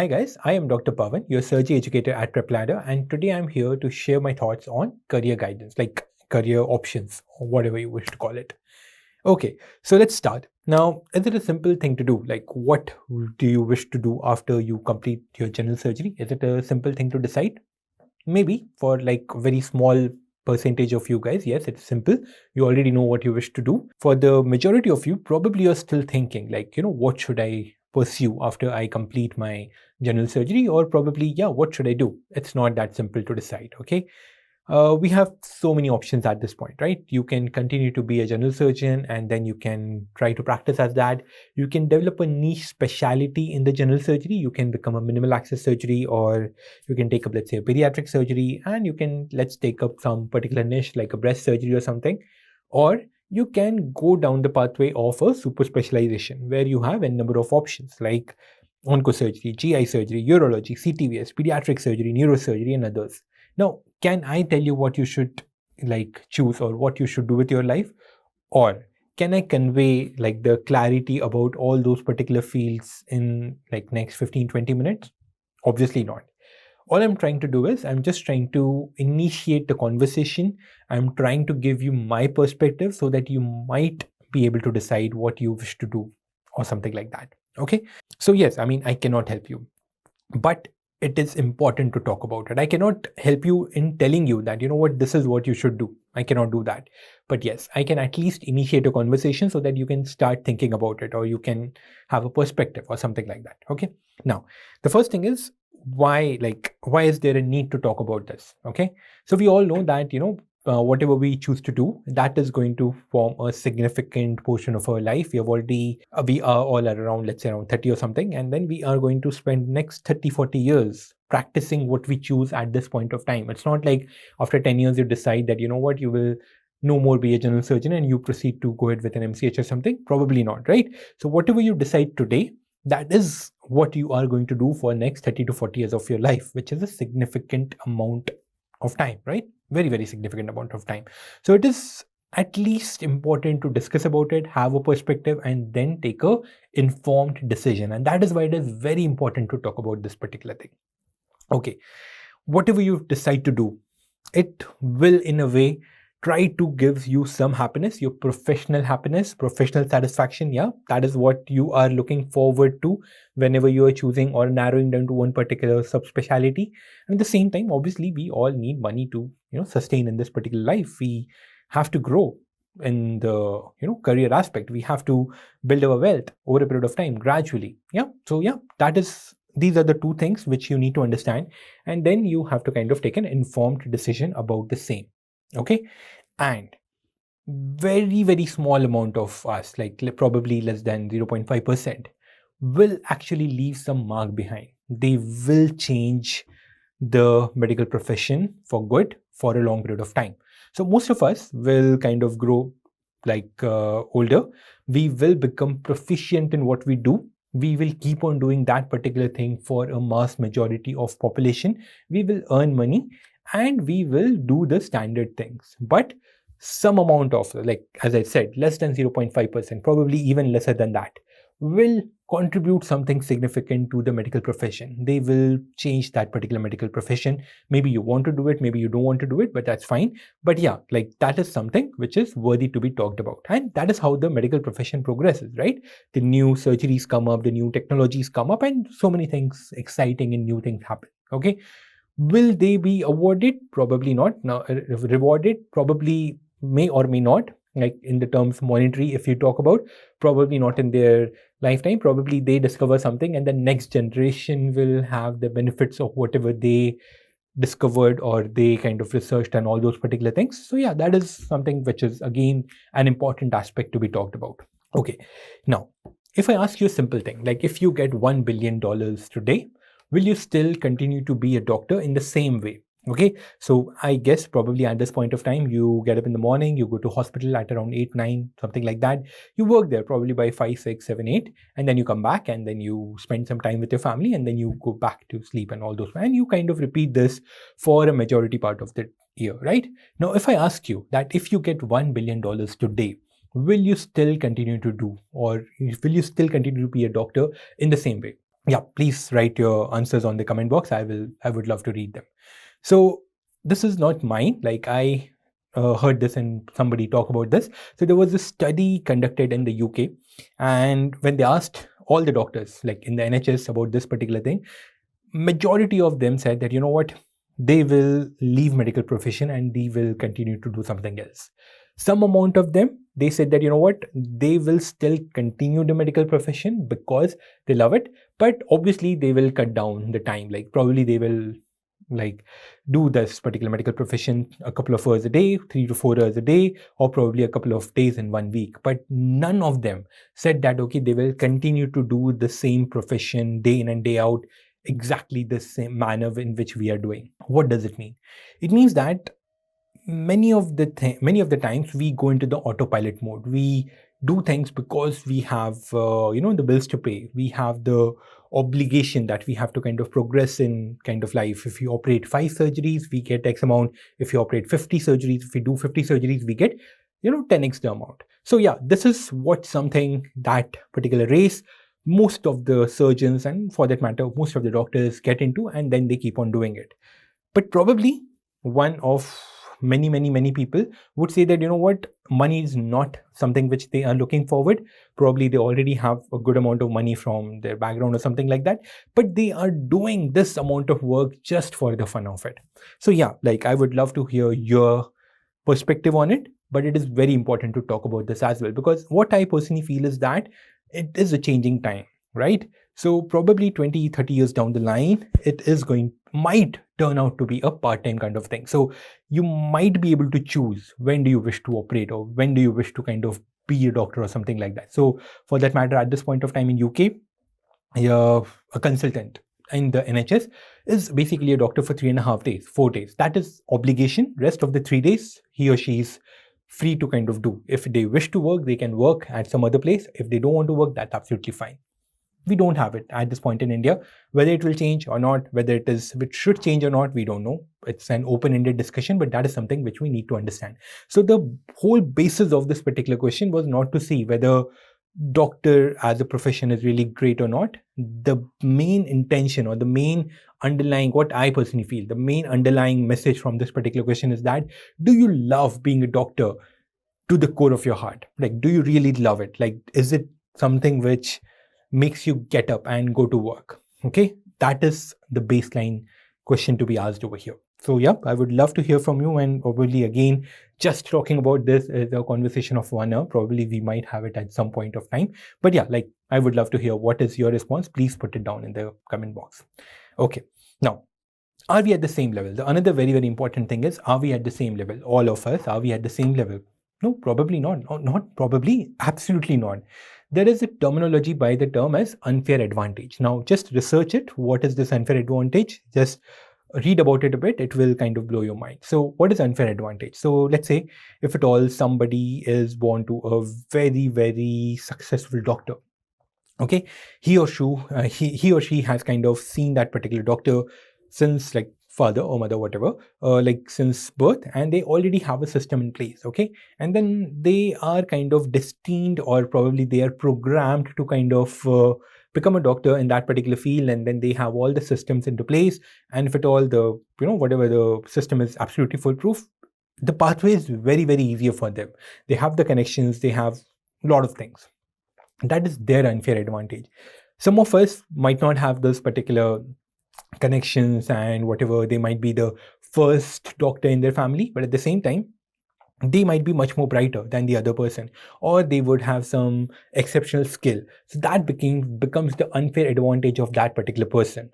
Hi guys, I am Dr. Pawan, your surgery educator at PrepLadder, and today I'm here to share my thoughts on career guidance, like career options, or whatever you wish to call it. Okay, so let's start. Now, is it a simple thing to do? Like, what do you wish to do after you complete your general surgery? Is it a simple thing to decide? Maybe for like very small percentage of you guys, yes, it's simple. You already know what you wish to do. For the majority of you, probably you're still thinking like, what should I pursue after I complete my general surgery? Or probably, yeah, what should I do? It's not that simple to decide, okay? We have so many options at this point, right? You can continue to be a general surgeon and then you can try to practice as that. You can develop a niche specialty in the general surgery. You can become a minimal access surgery, or you can take up, let's say, a pediatric surgery, and you can, let's take up some particular niche like a breast surgery or something. Or you can go down the pathway of a super specialization where you have a number of options like oncosurgery, GI surgery, urology, CTVS, pediatric surgery, neurosurgery, and others. Now, can I tell you what you should like choose or what you should do with your life? Or can I convey like the clarity about all those particular fields in like next 15-20 minutes? Obviously not. All I'm trying to do is I'm just trying to initiate the conversation. I'm trying to give you my perspective so that you might be able to decide what you wish to do or something like that. Okay. So yes, I mean, I cannot help you, but it is important to talk about it. I cannot help you in telling you that, this is what you should do. I cannot do that. But yes, I can at least initiate a conversation so that you can start thinking about it, or you can have a perspective or something like that. Okay. Now, the first thing is why is there a need to talk about this? Okay. So we all know that, whatever we choose to do, that is going to form a significant portion of our life. We are all around, let's say around 30 or something, and then we are going to spend next 30-40 years practicing what we choose at this point of time. It's not like after 10 years you decide that, you will no more be a general surgeon and you proceed to go ahead with an MCH or something. Probably not, right? So whatever you decide today, that is what you are going to do for next 30 to 40 years of your life, which is a significant amount of time, right? Very, very significant amount of time. So it is at least important to discuss about it, have a perspective, and then take a informed decision. And that is why it is very important to talk about this particular thing. Okay, whatever you decide to do, it will in a way try to give you some happiness, your professional happiness, professional satisfaction. Yeah, that is what you are looking forward to whenever you are choosing or narrowing down to one particular subspecialty. And at the same time, obviously, we all need money to sustain in this particular life. We have to grow in the career aspect. We have to build our wealth over a period of time gradually. Yeah. So yeah, these are the two things which you need to understand, and then you have to kind of take an informed decision about the same. Okay. And very, very small amount of us, like probably less than 0.5%, will actually leave some mark behind. They will change the medical profession for good for a long period of time. So most of us will kind of grow older. We will become proficient in what we do. We will keep on doing that particular thing for a mass majority of population. We will earn money and we will do the standard things. But some amount of, like as I said, less than 0.5%, probably even lesser than that, will contribute something significant to the medical profession. They will change that particular medical profession. Maybe you want to do it, maybe you don't want to do it, but that's fine. But yeah, like that is something which is worthy to be talked about. And that is how the medical profession progresses, right? The new surgeries come up, the new technologies come up, and so many things, exciting and new things happen. Okay. Will they be awarded? Probably not. Now, rewarded? Probably may or may not. Like in the terms monetary, if you talk about, probably not in their lifetime. Probably they discover something and the next generation will have the benefits of whatever they discovered or they kind of researched and all those particular things. So yeah, that is something which is again an important aspect to be talked about. Okay. Now, if I ask you a simple thing, like if you get $1 billion today, will you still continue to be a doctor in the same way? Okay, so I guess probably at this point of time, you get up in the morning, you go to hospital at around 8, 9, something like that. You work there probably by 5, 6, 7, 8, and then you come back and then you spend some time with your family and then you go back to sleep and all those. And you kind of repeat this for a majority part of the year, right? Now, if I ask you that if you get $1 billion today, will you still continue to do, or will you still continue to be a doctor in the same way? Yeah, please write your answers on the comment box. I would love to read them. So this is not mine. Like I heard this and somebody talk about this. So there was a study conducted in the UK, and when they asked all the doctors, like in the NHS, about this particular thing, majority of them said that, you know what, they will leave medical profession and they will continue to do something else. Some amount of them, they said that, you know what, they will still continue the medical profession because they love it, but obviously they will cut down the time. Like probably they will like do this particular medical profession a couple of hours a day, 3 to 4 hours a day, or probably a couple of days in 1 week. But none of them said that, okay, they will continue to do the same profession day in and day out, exactly the same manner in which we are doing. What does it mean? It means that many of the times we go into the autopilot mode. We do things because we have the bills to pay. We have the obligation that we have to kind of progress in kind of life. If you operate 5 surgeries, we get X amount. If you operate 50 surgeries, if we do 50 surgeries, we get 10x the amount. So yeah, this is what something that particular race, most of the surgeons, and for that matter most of the doctors, get into, and then they keep on doing it. But probably one of many people would say that, you know what, money is not something which they are looking forward. Probably they already have a good amount of money from their background or something like that, but they are doing this amount of work just for the fun of it. So yeah, like I would love to hear your perspective on it, but it is very important to talk about this as well, because what I personally feel is that it is a changing time, right? So probably 20-30 years down the line, it is might turn out to be a part-time kind of thing. So you might be able to choose when do you wish to operate, or when do you wish to kind of be a doctor or something like that. So for that matter, at this point of time in UK, a consultant in the NHS is basically a doctor for 3.5 days, 4 days. That is obligation. Rest of the 3 days, he or she is free to kind of do. If they wish to work, they can work at some other place. If they don't want to work, that's absolutely fine. We don't have it at this point in India. Whether it will change or not, whether it should change or not, we don't know. It's an open-ended discussion, but that is something which we need to understand. So the whole basis of this particular question was not to see whether doctor as a profession is really great or not. The main intention, or the main underlying, what I personally feel, the main underlying message from this particular question is that, do you love being a doctor to the core of your heart? Like, do you really love it? Like, is it something which makes you get up and go to work? Okay, that is the baseline question to be asked over here. So yeah, I would love to hear from you, and probably again, just talking about this is a conversation of 1 hour. Probably we might have it at some point of time. But yeah, like I would love to hear what is your response. Please put it down in the comment box. Okay, now, are we at the same level? The another very important thing is, are we at the same level? All of us, are we at the same level? No, probably not. No, not probably, absolutely not. There is a terminology by the term as unfair advantage. Now, just research it. What is this unfair advantage? Just read about it a bit. It will kind of blow your mind. So what is unfair advantage? So let's say if at all somebody is born to a very successful doctor. Okay, he or she has kind of seen that particular doctor since like father or mother, whatever, like since birth, and they already have a system in place. Okay, and then they are kind of destined, or probably they are programmed to kind of become a doctor in that particular field, and then they have all the systems into place. And if at all the whatever the system is absolutely foolproof, the pathway is very easier for them. They have the connections, they have a lot of things. That is their unfair advantage. Some of us might not have those particular connections, and whatever, they might be the first doctor in their family, but at the same time, they might be much more brighter than the other person, or they would have some exceptional skill. So that becomes the unfair advantage of that particular person.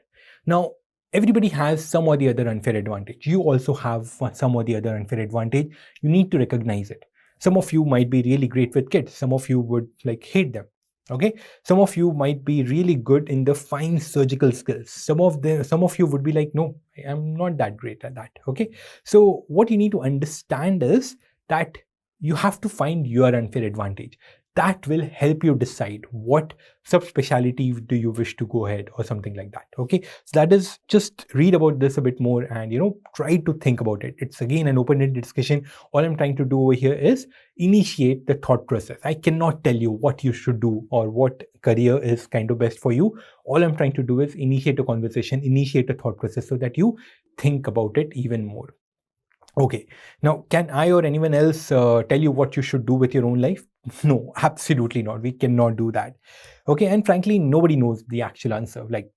Now, everybody has some or the other unfair advantage. You also have some or the other unfair advantage. You need to recognize it. Some of you might be really great with kids. Some of you would like hate them. Okay, some of you might be really good in the fine surgical skills. Some of you would be like, no, I'm not that great at that. Okay, so what you need to understand is that you have to find your unfair advantage. that will help you decide what subspecialty do you wish to go ahead or something like that. Okay, so that is, just read about this a bit more and try to think about it. It's again an open-ended discussion. All I'm trying to do over here is initiate the thought process. I cannot tell you what you should do or what career is kind of best for you. All I'm trying to do is initiate a conversation, initiate a thought process so that you think about it even more. Okay, now can I or anyone else tell you what you should do with your own life? No, absolutely not. We cannot do that. Okay, and frankly, nobody knows the actual answer. Like,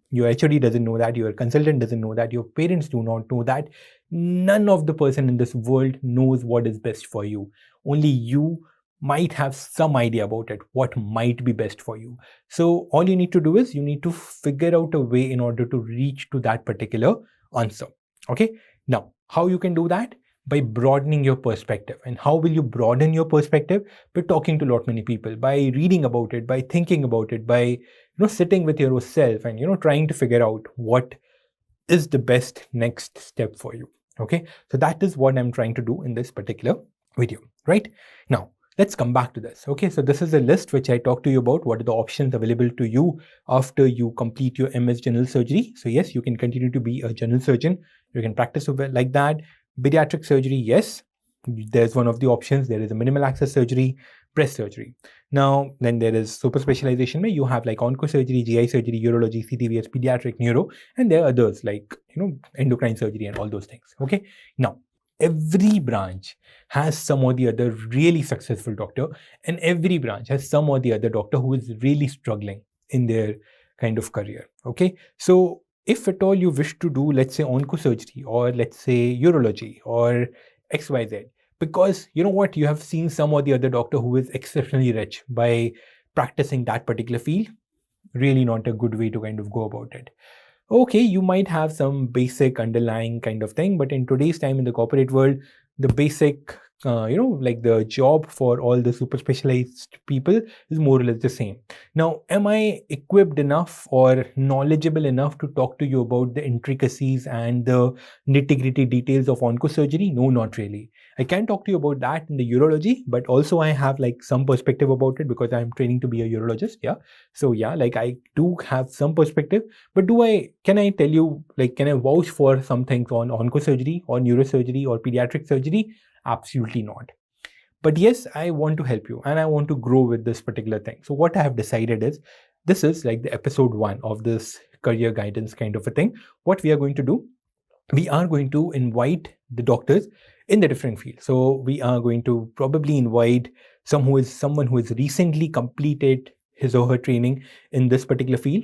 your HOD doesn't know that, your consultant doesn't know that, your parents do not know that. None of the person in this world knows what is best for you. Only you might have some idea about it, what might be best for you. So all you need to do is you need to figure out a way in order to reach to that particular answer. Okay, now how you can do that? By broadening your perspective. And how will you broaden your perspective? By talking to a lot many people, by reading about it, by thinking about it, by sitting with yourself and trying to figure out what is the best next step for you. Okay, so that is what I'm trying to do in this particular video. Right now, let's come back to this. Okay, so this is a list which I talked to you about. What are the options available to you after you complete your MS General Surgery? So yes, you can continue to be a general surgeon. You can practice like that. Pediatric surgery, yes, there's one of the options. There is a minimal access surgery, breast surgery. Now, then there is super specialization where you have like onco surgery, GI surgery, urology, CTVS, pediatric, neuro, and there are others like endocrine surgery and all those things. Okay, now every branch has some or the other really successful doctor, and every branch has some or the other doctor who is really struggling in their kind of career. Okay, so if at all you wish to do, let's say, onco surgery or let's say urology or XYZ, because you know what, you have seen some or the other doctor who is exceptionally rich by practicing that particular field, really not a good way to kind of go about it. Okay, you might have some basic underlying kind of thing, but in today's time in the corporate world, the basic like the job for all the super specialized people is more or less the same. Now, am I equipped enough or knowledgeable enough to talk to you about the intricacies and the nitty-gritty details of oncosurgery? No, not really. I can talk to you about that in the urology, but also I have like some perspective about it because I'm training to be a urologist. Yeah, so yeah, like I do have some perspective, but can I tell you, like, can I vouch for some things on oncosurgery or neurosurgery or pediatric surgery? Absolutely not. But yes, I want to help you and I want to grow with this particular thing. So what I have decided is, this is like the episode 1 of this career guidance kind of a thing. What we are going to do, we are going to invite the doctors in the different fields. So we are going to probably invite someone who has recently completed his or her training in this particular field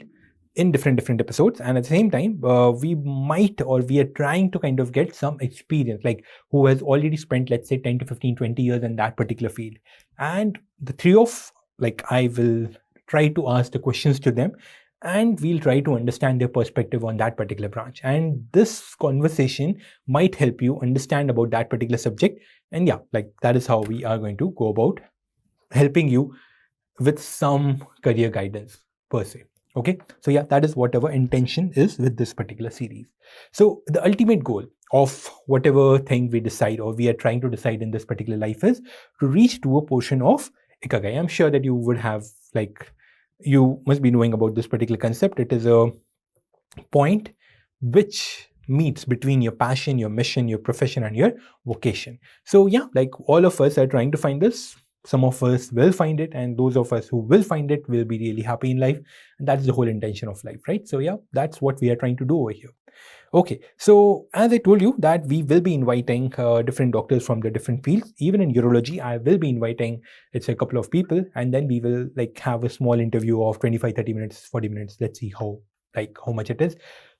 in different episodes, and at the same time we are trying to kind of get some experience, like who has already spent, let's say, 10 to 15, 20 years in that particular field. And the three of, like, I will try to ask the questions to them and we'll try to understand their perspective on that particular branch. And this conversation might help you understand about that particular subject. And yeah, like that is how we are going to go about helping you with some career guidance per se. Okay, so yeah, that is what our intention is with this particular series. So the ultimate goal of whatever thing we decide or we are trying to decide in this particular life is to reach to a portion of Ikigai. I'm sure that you would have, like, you must be knowing about this particular concept. It is a point which meets between your passion, your mission, your profession, and your vocation. So yeah, like all of us are trying to find this. Some of us will find it, and those of us who will find it will be really happy in life. And that's the whole intention of life, right? So yeah, that's what we are trying to do over here. Okay, so as I told you that we will be inviting different doctors from the different fields. Even in urology, I will be inviting, let's say, a couple of people, and then we will like have a small interview of 25, 30 minutes, 40 minutes. Let's see how much it is.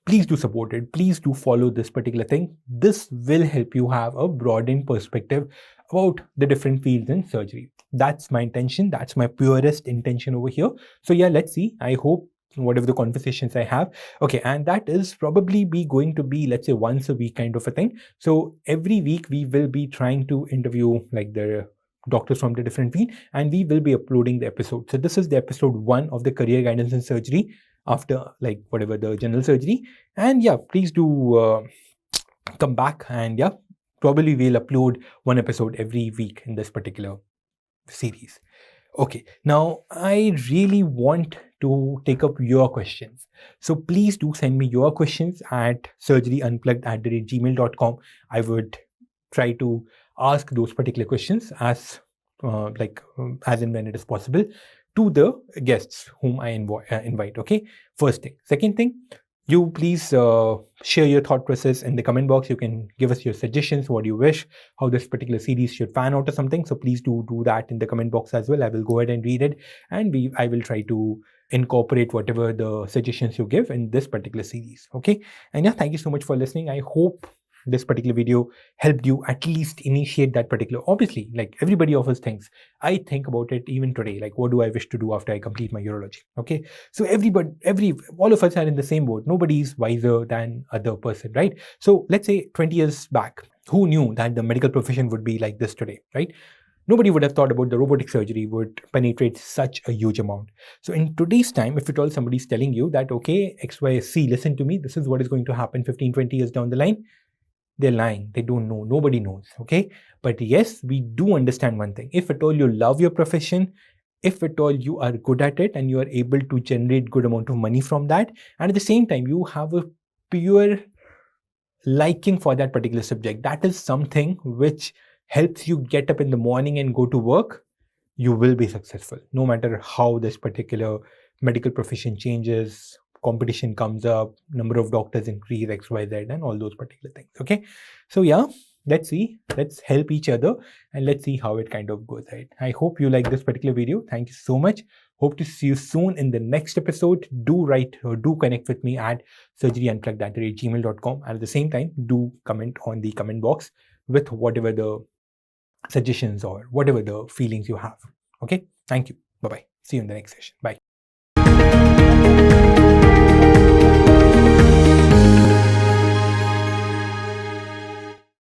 Please do support it. Please do follow this particular thing. This will help you have a broadened perspective about the different fields in surgery. That's my intention. That's my purest intention over here. So yeah, let's see. I hope whatever the conversations I have. Okay, and that is probably going to be, let's say, once a week kind of a thing. So every week we will be trying to interview like the doctors from the different field, and we will be uploading the episode. So this is the episode 1 of the career guidance in surgery after like whatever the general surgery. And yeah, please do come back, and yeah, probably we'll upload one episode every week in this particular series. Okay, now I really want to take up your questions. So please do send me your questions at surgeryunplugged@gmail.com. I would try to ask those particular questions as as and when it is possible to the guests whom I invite. Okay, first thing. Second thing, you please share your thought process in the comment box. You can give us your suggestions, what you wish, how this particular series should pan out or something. So please do that in the comment box as well. I will go ahead and read it, and I will try to incorporate whatever the suggestions you give in this particular series. Okay, and yeah, thank you so much for listening. I hope this particular video helped you at least initiate that particular. Obviously, like everybody offers things. I think about it even today, like what do I wish to do after I complete my urology. Okay, so all of us are in the same boat. Nobody's wiser than other person, right? So let's say 20 years back, who knew that the medical profession would be like this today, right? Nobody would have thought about the robotic surgery would penetrate such a huge amount. So in today's time, if at all somebody's telling you that, okay, XYZ, listen to me, this is what is going to happen 15, 20 years down the line, they're lying. They don't know. Nobody knows. Okay. But yes, we do understand one thing. If at all you love your profession, if at all you are good at it and you are able to generate good amount of money from that, and at the same time you have a pure liking for that particular subject, that is something which helps you get up in the morning and go to work, you will be successful. No matter how this particular medical profession changes, competition comes up, number of doctors increase, XYZ, and all those particular things. Okay. So yeah, let's help each other and let's see how it kind of goes ahead. I hope you like this particular video. Thank you so much. Hope to see you soon in the next episode. Do connect with me at surgeryunplugged@gmail.com. And at the same time, do comment on the comment box with whatever the suggestions or whatever the feelings you have. Okay. Thank you. Bye-bye. See you in the next session. Bye.